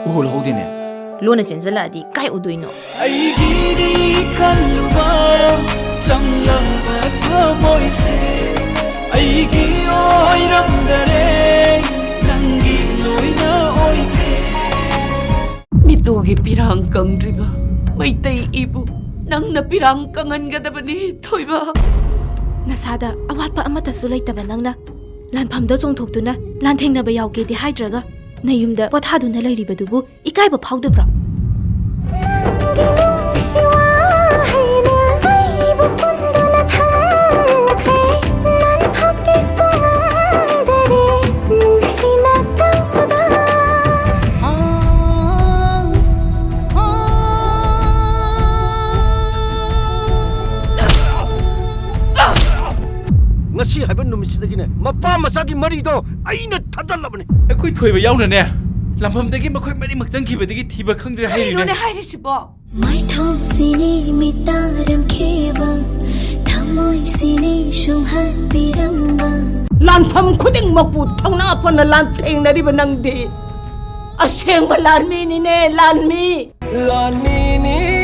โอ้โหเราดีเนี่ยล้วนเส้นสลัดดีใกล้อุดยเนาะไอ้ดีดีกันอยู่บ้างจำลังบัดเธอไม่เสียไอ้กี่อ้อยรำเดเรลังกี่ลอยน่าอ้อยเกมิดลูกกี่ปีรังกังริบะไม่เตยอีบุนังนับปีรังกังเงินกันแต่บันนี้ถอยบ้านาซาดาอวัดปะอมตะสุไลตะบันนังนะลานพัมเดจงถูกตุนะลานเทงนาบยาวเกติให้ตระกะในยุมเดว่าท่าดูนั่นเลยรีบดูบุอีกไก่แบบเผาเดือบngasi hai ban numisi dagi ne mapa masagi mari do aina thadal labane akoi thoi ba yauna ne lampham dagi makhoi mari makjang ki badagi thiba khangdre hai ne hai ri sibo mai thom sini mitaram kheba thamoi sini shung ha piramba lan pham khuding mapu thongna phon lan theng na ri banang de aseng ba lan mi ni ne lan mi ni